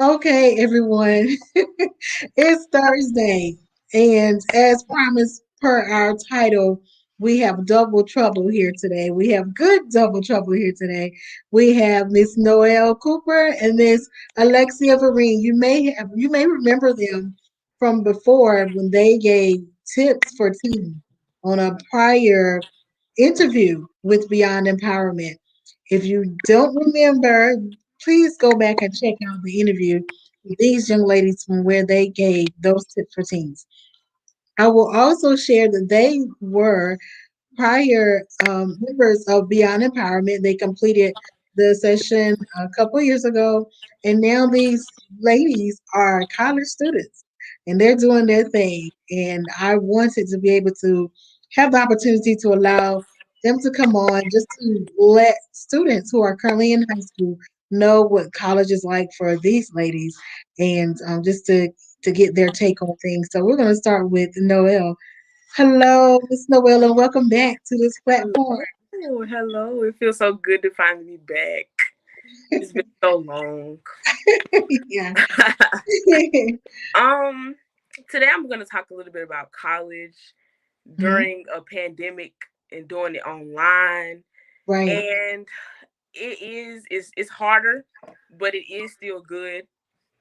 Okay, everyone. It's Thursday, and as promised per our title, we have double trouble here today. We have good double trouble here today. We have Miss Noelle Cooper and Miss Alexia Vereen. You may remember them from before when they gave tips for tea on a prior interview with Beyond Empowerment. If you don't remember, please go back and check out the interview with these young ladies from where they gave those tips for teens. I will also share that they were prior members of Beyond Empowerment. They completed the session a couple years ago, and now these ladies are college students and they're doing their thing. And I wanted to be able to have the opportunity to allow them to come on just to let students who are currently in high school know what college is like for these ladies and just to get their take on things. So we're going to start with Noelle. Hello, Miss Noelle, and welcome back to this platform. Hello, hello. It feels so good to finally be back. It's been so long. Yeah. um, Today I'm gonna talk a little bit about college Mhm. during a pandemic and doing it online. Right. And it's harder, but it is still good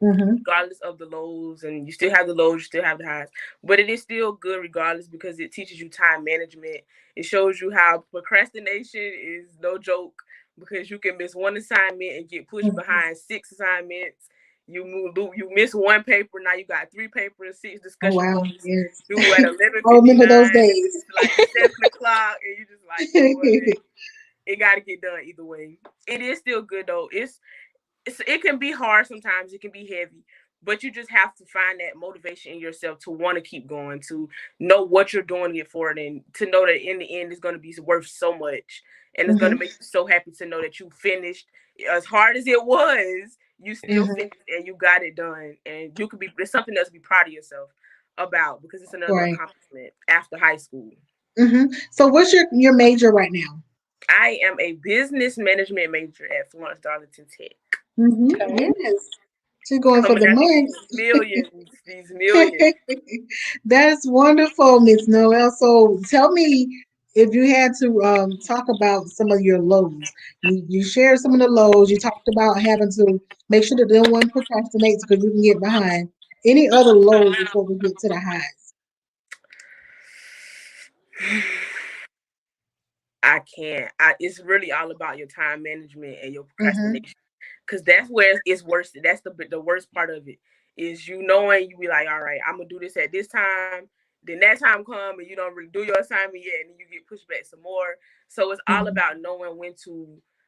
Mhm. regardless of the lows, and you still have the lows, you still have the highs, but it is still good regardless because it teaches you time management. It shows you how procrastination is no joke because you can miss one assignment and get pushed Mhm. behind six assignments. You miss one paper, now you got three papers, six Oh discussion wow. points Yes. due at eleven I fifty remember those nine. days. It's like 7 o'clock, and you just like, you know what? It got to get done either way. It is still good though. It can be hard sometimes, it can be heavy, but you just have to find that motivation in yourself to want to keep going, to know what you're doing it for, and to know that in the end it's going to be worth so much, and it's going to Mhm. make you so happy to know that you finished. As hard as it was, you still Mhm. finished and you got it done, and you could be, it's something else to be proud of yourself about because it's another Right. accomplishment after high school. Mhm. So what's your major right now? I am a business management major at Florence Darlington Tech. Mhm. Okay. Yes. She's going for Coming the after money. these millions, these millions. That's wonderful, Miss Noel. So tell me if you had to talk about some of your lows. You shared some of the lows. You talked about having to make sure that no one procrastinates because you can get behind. Any other lows before we get to the highs? I can't. It's really all about your time management and your Mm-hmm. procrastination, because that's where it's worse. That's the worst part of it is you knowing you be like, all right, I'm gonna do this at this time. Then that time come and you don't really do your assignment yet, and then you get pushed back some more. So it's all Mm-hmm. about knowing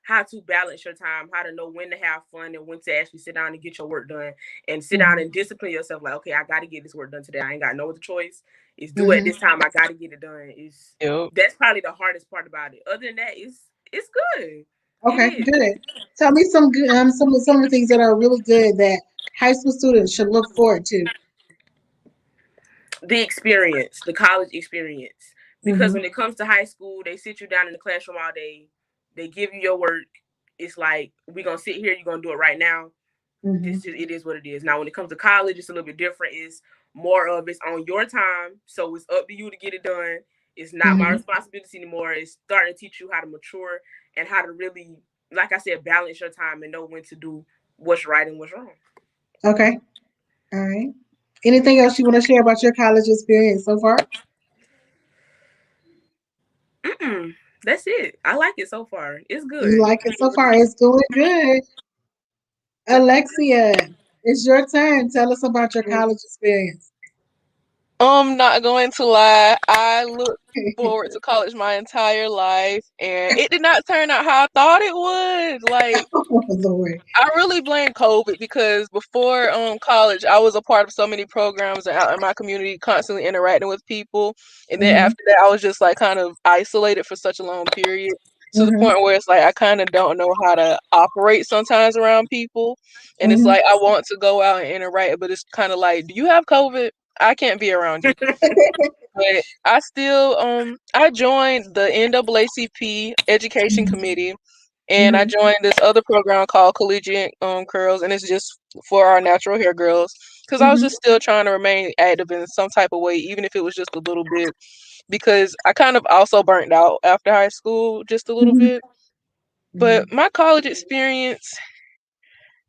how to balance your time, how to know when to have fun and when to actually sit down and get your work done, and sit down Mm-hmm. and discipline yourself. Like, okay, I got to get this work done today. I ain't got no other choice. It's due at Mm-hmm. this time. I got to get it done. It's Yep. That's probably the hardest part about it. Other than that, it's good. It Okay, is. good. Tell me some good some of the things that are really good that high school students should look forward to. The experience, the college experience. Because Mm-hmm. when it comes to high school, they sit you down in the classroom all day. They give you your work. It's like, we're gonna sit here, you're gonna do it right now. Mm-hmm. It is what it is. Now when it comes to college, it's a little bit different. It's more of, it's on your time. So it's up to you to get it done. It's not my Mm-hmm. responsibility anymore. It's starting to teach you how to mature and how to really, like I said, balance your time and know when to do what's right and what's wrong. Okay. All right. Anything else you want to share about your college experience so far? Mm-mm. That's it. I like it so far. It's You good. like it so far? It's going good. Alexia, it's your turn. Tell us about your college experience. I'm not going to lie. I looked forward to college my entire life, and it did not turn out how I thought it would. Like, Oh, Lord. I really blame COVID because before college, I was a part of so many programs and out in my community, constantly interacting with people. And then Mm-hmm. after that, I was just like kind of isolated for such a long period to the Mm-hmm. point where it's like I kind of don't know how to operate sometimes around people. And it's Mm-hmm. like I want to go out and interact, but it's kind of like, do you have COVID? I can't be around you. But I still I joined the NAACP Education Mm-hmm. Committee, and I Mhm. joined this other program called Collegiate Curls, and it's just for our natural hair girls. Because I was Mhm. just still trying to remain active in some type of way, even if it was just a little bit. Because I kind of also burnt out after high school just a little Mhm. bit. But Mhm. my college experience,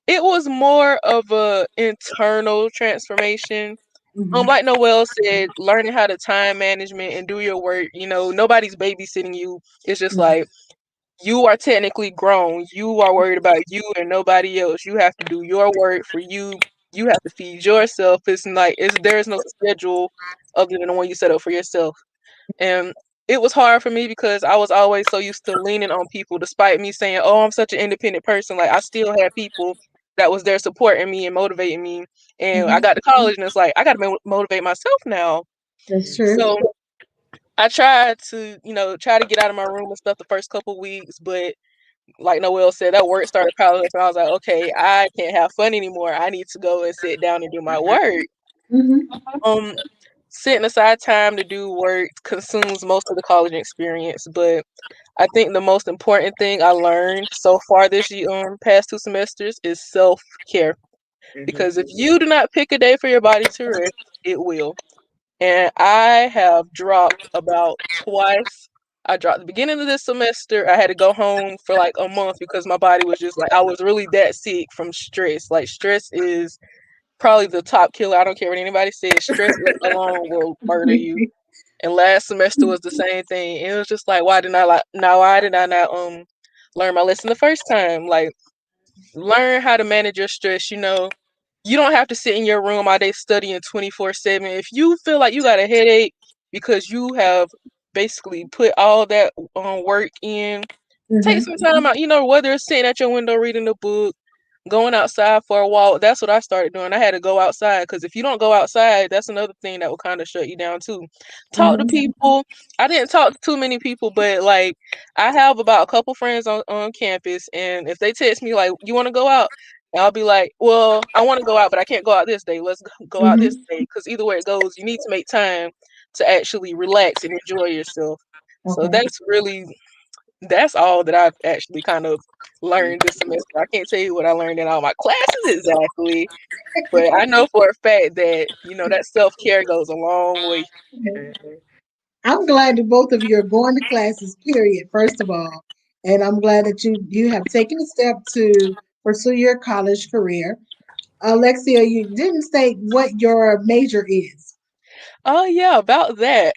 it was more of a internal transformation. Mhm. Like Noel said, learning how to time management and do your work. Nobody's babysitting you. It's just Right. like you are technically grown. You are worried about you and nobody else. You have to do your work for you. You have to feed yourself. There is no schedule other than the one you set up for yourself. And it was hard for me because I was always so used to leaning on people, despite me saying, "Oh, I'm such an independent person." Like I still had people that was there supporting me and motivating me. And I Mhm. got to college, and it's like I got to motivate myself now. That's true. So I tried to, try to get out of my room and stuff the first couple weeks, but like Noel said, that work started piling up, and I was like, okay, I can't have fun anymore. I need to go and sit down and do my work. Mhm. Um, Setting aside time to do work consumes most of the college experience, but I think the most important thing I learned so far this year, past 2 semesters, is self care. Mhm. Because if you do not pick a day for your body to rest, it will. And I have dropped about twice. I dropped the beginning of this semester. I had to go home for like a month because my body was just like I was really that sick from stress. Like stress is probably the top killer. I don't care what anybody says. Stress alone will murder you. And last semester was the same thing. And it was just like, why did I not learn my lesson the first time? Like learn how to manage your stress. You don't have to sit in your room all day studying 24/7. If you feel like you got a headache because you have basically put all that work in, take Mhm. some time out. Whether it's sitting at your window reading a book, going outside for a walk. That's what I started doing. I had to go outside because if you don't go outside, that's another thing that will kind of shut you down too. Talk to Mhm. people. I didn't talk to too many people, but like I have about a couple friends on campus, and if they text me like, "You want to go out?" And I'll be like, "Well, I want to go out, but I can't go out this day. Let's go out this Mhm. day." Because either way it goes, you need to make time to actually relax and enjoy yourself. So Okay. that's all that I've actually kind of learned this semester. I can't tell you what I learned in all my classes exactly, but I know for a fact that, that self care goes a long way. Mhm. I'm glad that both of you are going to classes, period, first of all. And I'm glad that you have taken a step to pursue your college career. Alexia, you didn't state what your major is. Oh, yeah, about that.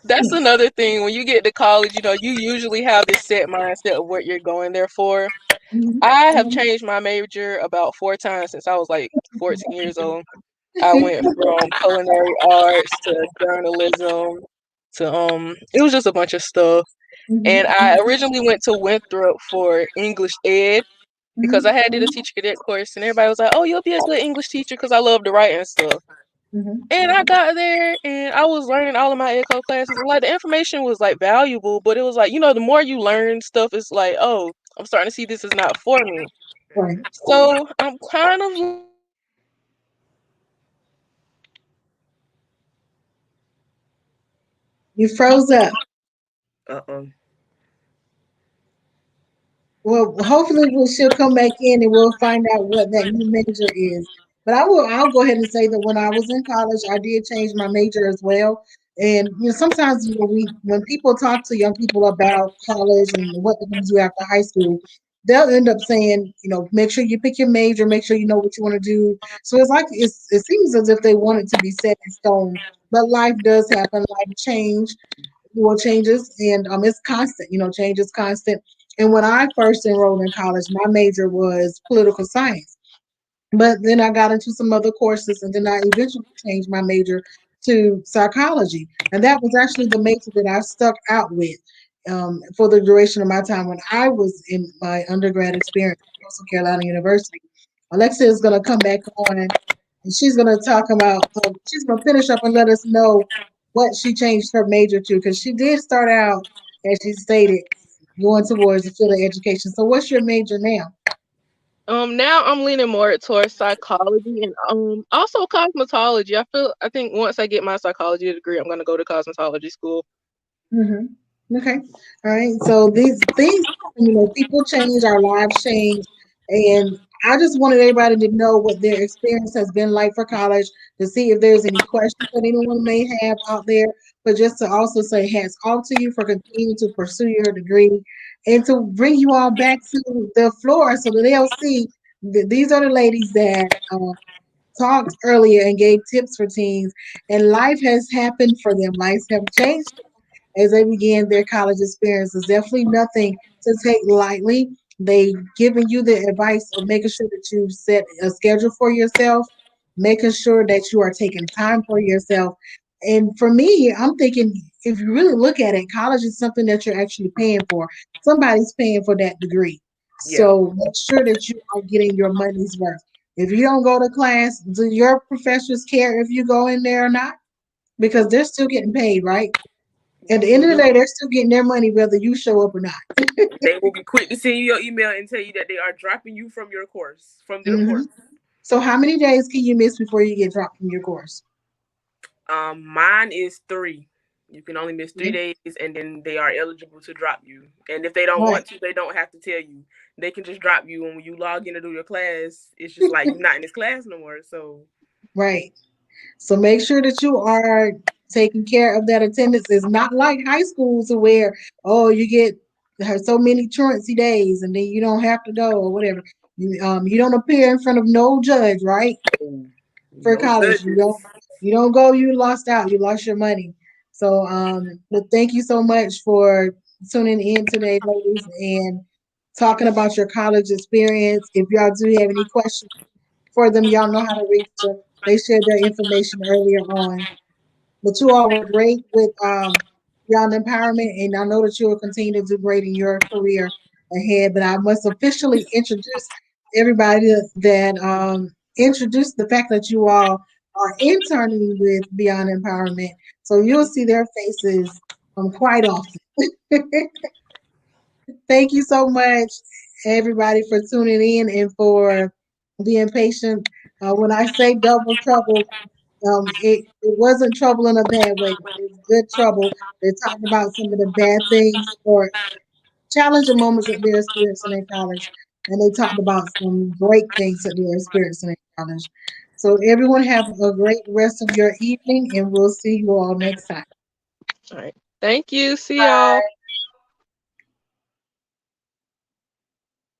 That's another thing. When you get to college, you usually have this set mindset of what you're going there for. Mhm. I have changed my major about 4 times since I was like 14 years old. I went from culinary arts to journalism to it was just a bunch of stuff. And Mhm. I originally went to Winthrop for English ed because I Mhm. had did a teacher cadet course, and everybody was like, "Oh, you'll be a good English teacher," because I love to write and stuff. Mhm. And I got there, and I was learning all of my echo classes, and like the information was like valuable, but it was like the more you learn stuff, it's like, oh, I'm starting to see this is not for me. Right. So I'm kind of leaning more towards psychology and You froze up. Uh-oh. Well, hopefully she'll come back in and we'll find out what that new major is. But I'll go ahead and say that when I was in college, I did change my major as well. And sometimes when people talk to young people about college and what they're going to do after high school, they'll end up saying, make sure you pick your major, make sure you know what you want to do. So it's like it seems as if they want it to be set in stone. But life does happen, life changes, and it's constant. Change is constant. And when I first enrolled in college, my major was political science. But then I got into some other courses, and then I eventually changed my major to psychology. And that was actually the major that I stuck out with for the duration of my time when I was in my undergrad experience at Coastal Carolina University. Alexia is going to come back on, and she's going to talk about, she's going to finish up and let us know what she changed her major to, because she did start out, as she stated, going towards the field of education. So, what's your major now? now I'm leaning more towards psychology and also cosmetology. I think once I get my psychology degree, I'm gonna go to cosmetology school. Hmm. Okay. All right. So these things, people change, our lives change. And I just wanted everybody to know what their experience has been like for college, to see if there's any questions that anyone may have out there, but just to also say hats off to you for continuing to pursue your degree and to bring you all back to the floor so that they'll see that these are the ladies that talked earlier and gave tips for teens, and life has happened for them. Lives have changed as they began their college experience. It's definitely nothing to take lightly. They giving you the advice of making sure that you set a schedule for yourself, making sure that you are taking time for yourself. And for me, I'm thinking if you really look at it, college is something that you're actually paying for. Somebody's paying for that degree. Yeah. So make sure that you are getting your money's worth. If you don't go to class, do your professors care if you go in there or not? Because they're still getting paid, right? At the end of the Mhm. day, they're still getting their money whether you show up or not. They will be quick to send you your email and tell you that they are dropping you from your course, from their Hmm. course. So, how many days can you miss before you get dropped from your course? Mine is 3. You can only miss three Okay. days, and then they are eligible to drop you. And if they don't Right, want to, they don't have to tell you. They can just drop you, and when you log in to do your class, it's just like you're not in this class no more. So right. So, make sure that you are taking care of that attendance. It's not like high school to where, oh, you get so many truancy days and then you don't have to go or whatever. You don't appear in front of no judge, right? For no college. judges. You don't go, you lost out, you lost your money. So but thank you so much for tuning in today, ladies, and talking about your college experience. If y'all do have any questions for them, y'all know how to reach them. They shared their information earlier on. But you all were great with Beyond Empowerment, and I know that you will continue to do great in your career ahead. But I must officially introduce everybody that introduce the fact that you all are interning with Beyond Empowerment. So you'll see their faces quite often. Thank you so much, everybody, for tuning in and for being patient. When I say double trouble, it wasn't trouble in a bad way. It's good trouble. They talked about some of the bad things or challenging moments that they're experiencing in college, and they talked about some great things that they're experiencing in college. So everyone have a great rest of your evening, and we'll see you all next time. All right. Thank you. See y'all.